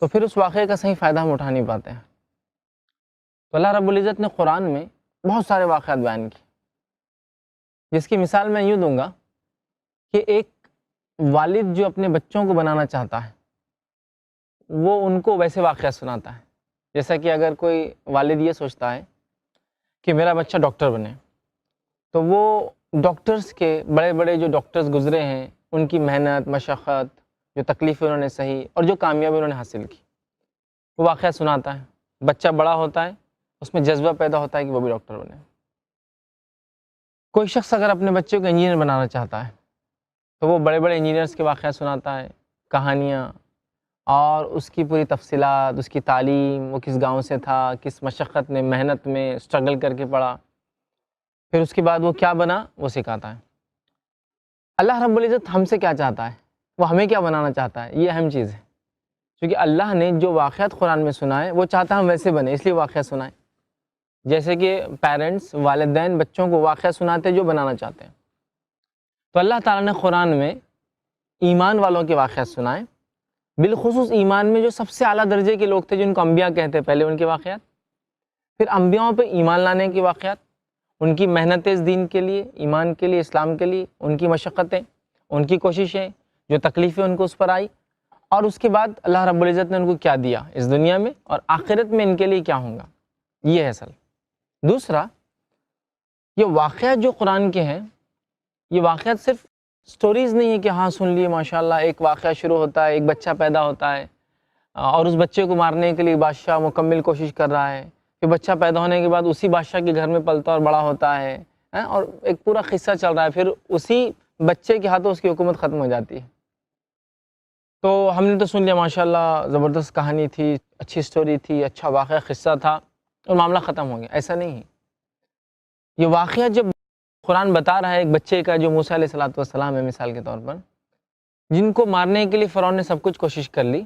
تو پھر اس واقعے کا صحیح فائدہ ہم اٹھا نہیں پاتے ہیں۔ تو اللہ رب العزت نے قرآن میں بہت سارے واقعات بیان کیے، جس کی مثال میں یوں دوں گا کہ ایک والد جو اپنے بچوں کو بنانا چاہتا ہے وہ ان کو ویسے واقعہ سناتا ہے، جیسا کہ اگر کوئی والد یہ سوچتا ہے کہ میرا بچہ ڈاکٹر بنے، تو وہ ڈاکٹرز کے بڑے بڑے جو ڈاکٹرز گزرے ہیں ان کی محنت، مشقت، جو تکلیفیں انہوں نے سہی اور جو کامیابی انہوں نے حاصل کی، وہ واقعہ سناتا ہے۔ بچہ بڑا ہوتا ہے، اس میں جذبہ پیدا ہوتا ہے کہ وہ بھی ڈاکٹر بنے۔ کوئی شخص اگر اپنے بچے کو انجینئر بنانا چاہتا ہے تو وہ بڑے بڑے انجینئرز کے واقعہ سناتا ہے، کہانیاں، اور اس کی پوری تفصیلات، اس کی تعلیم، وہ کس گاؤں سے تھا، کس مشقت میں، محنت میں اسٹرگل کر کے پڑھا، پھر اس کے بعد وہ کیا بنا وہ سکھاتا ہے۔ اللہ رب العزت ہم سے کیا چاہتا ہے، وہ ہمیں کیا بنانا چاہتا ہے، یہ اہم چیز ہے، کیونکہ اللہ نے جو واقعات قرآن میں سنائے وہ چاہتا ہے ہم ویسے بنے، اس لیے واقعہ سنائے۔ جیسے کہ پیرنٹس، والدین بچوں کو واقعہ سناتے جو بنانا چاہتے ہیں، تو اللہ تعالیٰ نے قرآن میں ایمان والوں کے واقعات سنائے، بالخصوص ایمان میں جو سب سے اعلیٰ درجے کے لوگ تھے جن کو انبیاء کہتے ہیں، پہلے ان کے واقعات، پھر انبیاءوں پہ ایمان لانے کے واقعات، ان کی محنتیں اس دین کے لیے، ایمان کے لیے، اسلام کے لیے، ان کی مشقتیں، ان کی کوششیں، جو تکلیفیں ان کو اس پر آئی، اور اس کے بعد اللہ رب العزت نے ان کو کیا دیا اس دنیا میں، اور آخرت میں ان کے لیے کیا ہوں گا، یہ ہے اصل۔ دوسرا، یہ واقعات جو قرآن کے ہیں، یہ واقعات صرف سٹوریز نہیں ہے کہ ہاں سن لیے ماشاءاللہ، ایک واقعہ شروع ہوتا ہے، ایک بچہ پیدا ہوتا ہے اور اس بچے کو مارنے کے لیے بادشاہ مکمل کوشش کر رہا ہے، کہ بچہ پیدا ہونے کے بعد اسی بادشاہ کے گھر میں پلتا اور بڑا ہوتا ہے، اور ایک پورا قصہ چل رہا ہے، پھر اسی بچے کے ہاتھوں اس کی حکومت ختم ہو جاتی ہے۔ تو ہم نے تو سن لیا ماشاءاللہ، زبردست کہانی تھی، اچھی سٹوری تھی، اچھا واقعہ قصہ تھا اور معاملہ ختم ہو گیا، ایسا نہیں ہے۔ یہ واقعہ جب قرآن بتا رہا ہے ایک بچے کا جو موسیٰ علیہ السلام ہے مثال کے طور پر، جن کو مارنے کے لیے فرعون نے سب کچھ کوشش کر لی،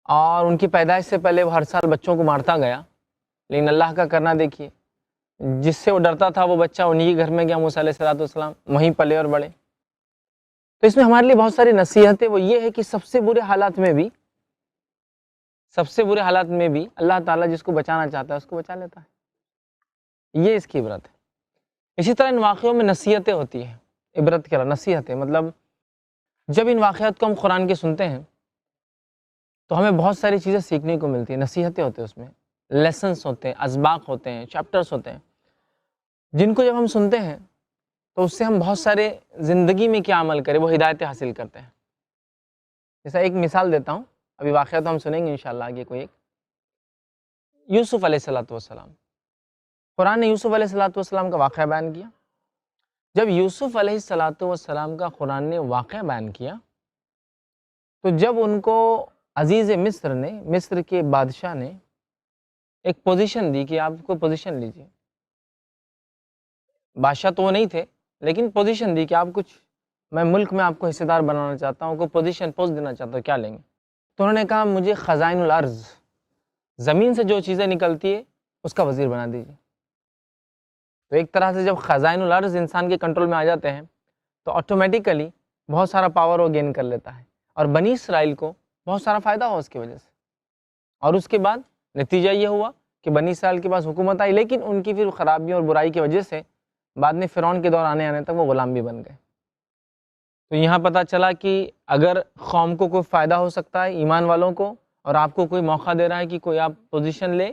اور ان کی پیدائش سے پہلے وہ ہر سال بچوں کو مارتا گیا، لیکن اللہ کا کرنا دیکھیے، جس سے وہ ڈرتا تھا وہ بچہ انہی کے گھر میں گیا، موسیٰ علیہ السلام وہیں پلے اور بڑے۔ تو اس میں ہمارے لیے بہت ساری نصیحتیں، وہ یہ ہے کہ سب سے برے حالات میں بھی اللہ تعالیٰ جس کو بچانا چاہتا ہے اس کو بچا لیتا ہے، یہ اس کی عبرت ہے۔ اسی طرح ان واقعوں میں نصیحتیں ہوتی ہیں، عبرت کیا نصیحتیں، مطلب جب ان واقعات کو ہم قرآن کے سنتے ہیں تو ہمیں بہت ساری چیزیں سیکھنے کو ملتی ہیں، نصیحتیں ہوتی ہیں، اس میں لیسنس ہوتے ہیں، اسباق ہوتے ہیں، چیپٹرز ہوتے ہیں، جن کو جب ہم سنتے ہیں تو اس سے ہم بہت سارے زندگی میں کیا عمل کریں وہ ہدایتیں حاصل کرتے ہیں۔ جیسا ایک مثال دیتا ہوں، ابھی واقعہ تو ہم سنیں گے انشاءاللہ آگے، کوئی ایک یوسف علیہ السلام، قرآن نے یوسف علیہ السلام کا واقعہ بیان کیا۔ جب یوسف علیہ السلام کا قرآن نے واقعہ بیان کیا تو جب ان کو عزیز مصر نے، مصر کے بادشاہ نے ایک پوزیشن دی کہ آپ کو پوزیشن لیجیے، بادشاہ تو وہ نہیں تھے لیکن پوزیشن دی کہ آپ کچھ، میں ملک میں آپ کو حصے دار بنانا چاہتا ہوں، کوئی پوزیشن پوسٹ دینا چاہتا ہوں، کیا لیں گے؟ تو انہوں نے کہا مجھے خزائن الارض، زمین سے جو چیزیں نکلتی ہے اس کا وزیر بنا دیجیے۔ تو ایک طرح سے جب خزائن الارض انسان کے کنٹرول میں آ جاتے ہیں تو آٹومیٹیکلی بہت سارا پاور وہ گین کر لیتا ہے، اور بنی اسرائیل کو بہت سارا فائدہ ہوا اس کی وجہ سے۔ اور اس کے بعد نتیجہ یہ ہوا کہ بنی اسرائیل کے پاس حکومت آئی، لیکن ان کی پھر خرابیوں اور برائی کی وجہ سے بعد میں فرعون کے دور آنے تک وہ غلام بھی بن گئے۔ تو یہاں پتہ چلا کہ اگر قوم کو کوئی فائدہ ہو سکتا ہے، ایمان والوں کو، اور آپ کو کوئی موقع دے رہا ہے کہ کوئی آپ پوزیشن لے،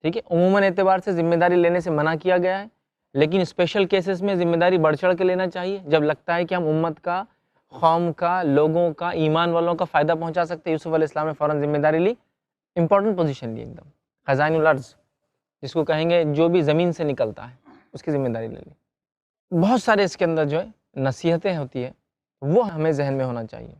ٹھیک ہے، عموماً اعتبار سے ذمہ داری لینے سے منع کیا گیا ہے، لیکن اسپیشل کیسز میں ذمہ داری بڑھ چڑھ کے لینا چاہیے، جب لگتا ہے کہ ہم امت کا، قوم کا، لوگوں کا، ایمان والوں کا فائدہ پہنچا سکتے ہیں۔ یوسف علیہ السلام نے فوراً ذمہ داری لی، امپورٹنٹ پوزیشن لی، ایک دم خزائن الارض جس کو کہیں گے، جو بھی زمین سے نکلتا ہے اس کی ذمہ داری لے لی۔ بہت سارے اس کے اندر جو ہے نصیحتیں ہوتی ہے وہ ہمیں ذہن میں ہونا چاہیے۔